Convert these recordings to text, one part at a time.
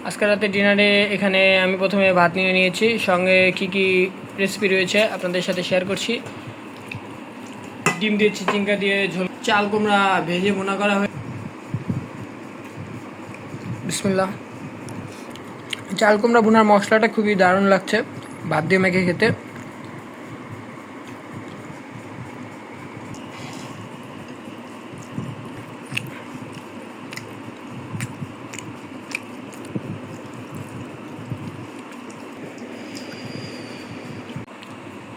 আজকে রাতে ডিনারে এখানে আমি প্রথমে ভাত নিয়ে নিয়েছি, সঙ্গে কি কি রেসিপি রয়েছে আপনাদের সাথে শেয়ার করছি। ডিম দিয়ে চিচিঙ্গা দিয়ে ঝোল, চাল কুমড়া ভেজে ভুনা করা হয়। বিসমিল্লাহ। চাল কুমড়া ভুনার মশলাটা খুবই দারুণ লাগছে ভাত দিয়ে মেখে খেতে।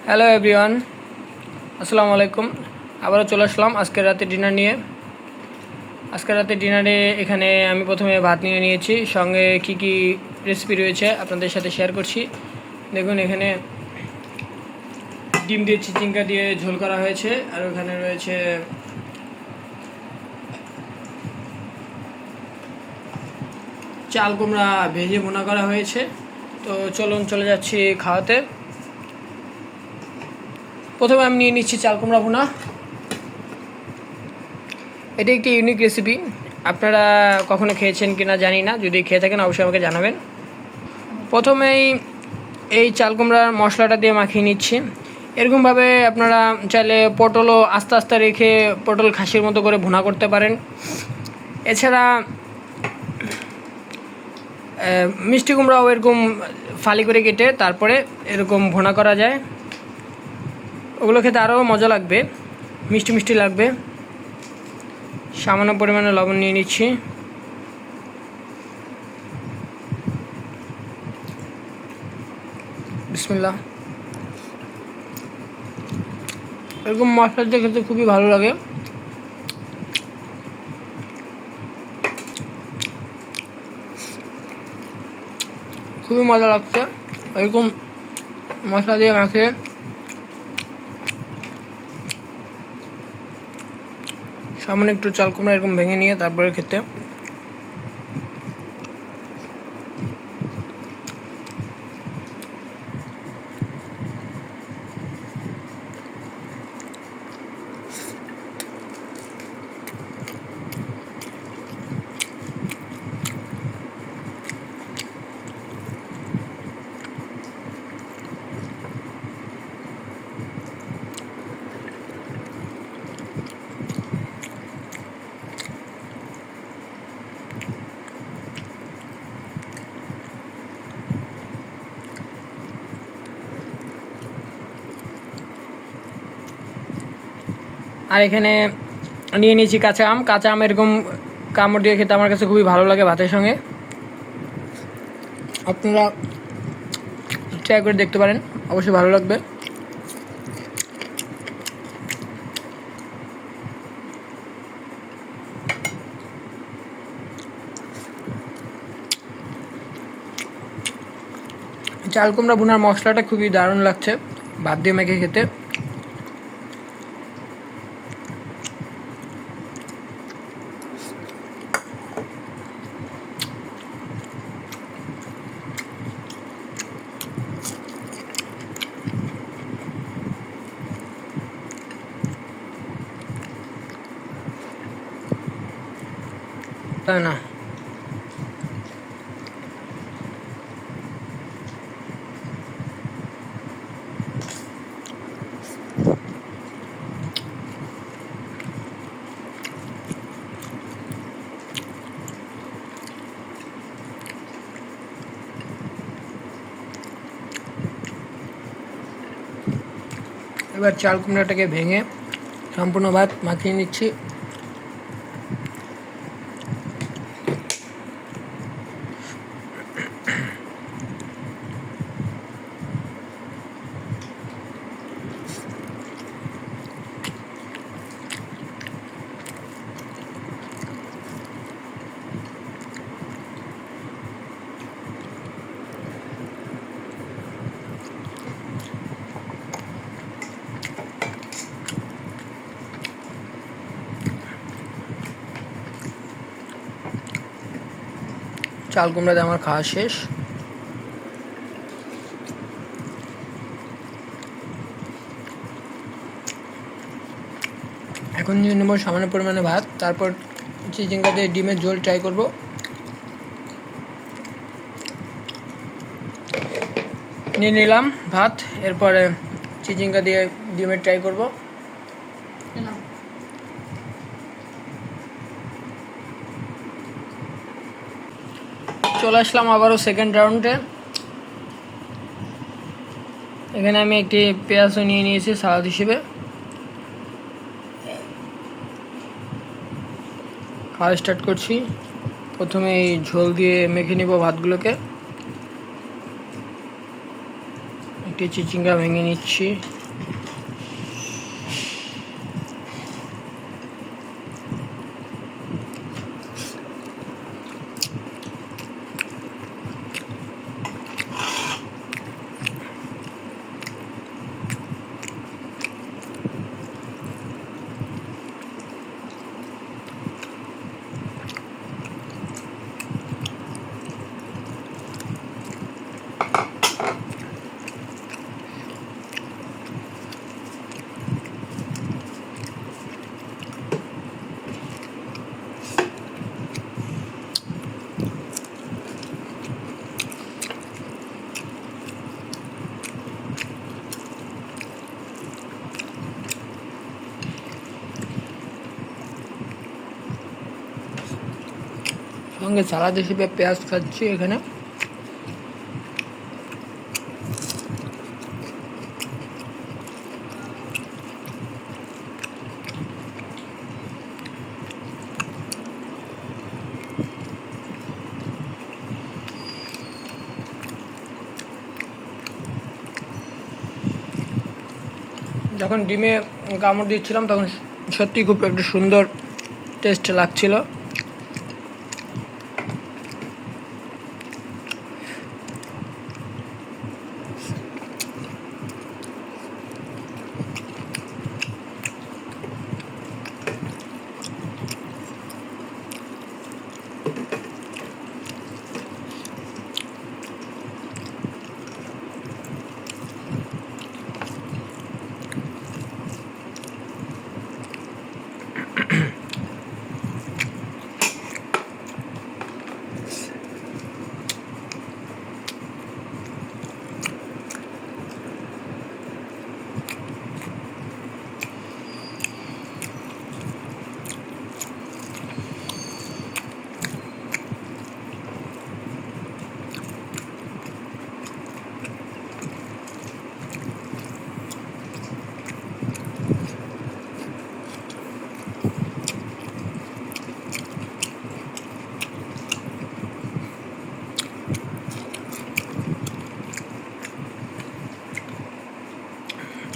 হ্যালো এভরিওয়ান, আসসালামু আলাইকুম। আবারও চলে আসলাম আজকের রাতে ডিনার নিয়ে। আজকের রাতে ডিনারে এখানে আমি প্রথমে ভাত নিয়ে নিয়েছি, সঙ্গে কি কি রেসিপি রয়েছে আপনাদের সাথে শেয়ার করছি। দেখুন, এখানে ডিম দিয়ে চিচিঙ্গা দিয়ে ঝোল করা হয়েছে, আর ওখানে রয়েছে চাল কুমড়া ভেজে ভুনা করা হয়েছে। তো চলুন চলে যাচ্ছি খাওয়াতে। প্রথমে আমি নিয়ে নিচ্ছি চাল কুমড়া ভুনা। এটি একটি ইউনিক রেসিপি, আপনারা কখনো খেয়েছেন কিনা জানি না, যদি খেয়ে থাকেন অবশ্যই আমাকে জানাবেন। প্রথমেই এই চাল কুমড়ার মশলাটা দিয়ে মাখিয়ে নিচ্ছি। এরকমভাবে আপনারা চাইলে পটলও আস্তে আস্তে রেখে পটল খাসির মতো করে ভুনা করতে পারেন। এছাড়া মিষ্টি কুমড়াও এরকম ফালি করে কেটে তারপরে এরকম ভুনা করা যায়, ওগুলো খেতে আরও মজা লাগবে, মিষ্টি মিষ্টি লাগবে। সামান্য পরিমাণে লবণ নিয়ে নিচ্ছি। বিসমিল্লাহ। এরকম মশলা দিয়ে খেতে খুবই ভালো লাগে। খুবই মজা লাগছে এরকম মশলা দিয়ে মাখিয়ে। সামান্য একটু চাল কুমড়া এরকম ভেঙে নিয়ে তারপরে খেতে। আর এখানে নিয়ে নিয়েছি কাঁচা আম। কাঁচা আম এরকম কামড় দিয়ে খেতে আমার কাছে খুবই ভালো লাগে ভাতের সঙ্গে। আপনারা ট্রাই করে দেখতে পারেন, অবশ্যই ভালো লাগবে। চাল কুমড়া ভুনার মশলাটা খুবই দারুণ লাগছে ভাত দিয়ে মেখে খেতে। তাই না? এবার চাল কুমড়াটাকে ভেঙে সম্পূর্ণ ভাত মাখিয়ে নিচ্ছি। চাল কুমড়াতে আমার খাওয়া শেষ। এখন নিয়ে নেব সামান্য পরিমাণে ভাত, তারপর চিচিঙ্গা দিয়ে ডিমের ঝোল ট্রাই করব। নিয়ে নিলাম ভাত, এরপরে চিচিঙ্গা দিয়ে ডিমের ট্রাই করব। চলে আসলাম আবারও সেকেন্ড রাউন্ডে। এখানে আমি একটি পেঁয়াজও নিয়ে নিয়েছি সালাদ হিসেবে। খাওয়া স্টার্ট করছি। প্রথমে এই ঝোল দিয়ে মেখে নেব ভাতগুলোকে। একটি চিচিঙ্গা ভেঙে নিচ্ছি। সঙ্গে সালাদ হিসেবে পেঁয়াজ খাচ্ছি এখানে। যখন ডিমে কামড় দিচ্ছিলাম তখন সত্যি খুব একটা সুন্দর টেস্ট লাগছিল।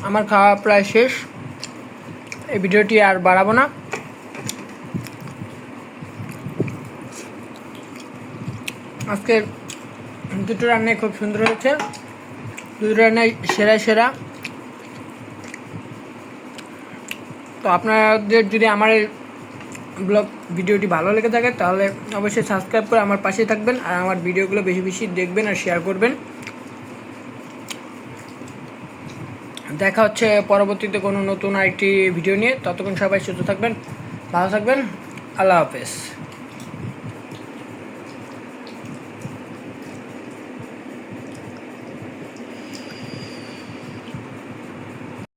আমার খাওয়া প্রায় শেষ। এই ভিডিওটি আর বাড়াবো না। আজকের দুটো রান্নাই খুব সুন্দর হয়েছে, দুটো রান্নাই সেরা। তো আপনাদের যদি আমার এই ব্লগ ভিডিওটি ভালো লেগে থাকে তাহলে অবশ্যই সাবস্ক্রাইব করে আমার পাশে থাকবেন, আর আমার ভিডিওগুলো বেশি বেশি দেখবেন আর শেয়ার করবেন। দেখা হচ্ছে পরবর্তীতে কোনো নতুন আরেকটি ভিডিও নিয়ে। ততক্ষণ সবাই সুস্থ থাকবেন, ভালো থাকবেন। আল্লাহ হাফেজ।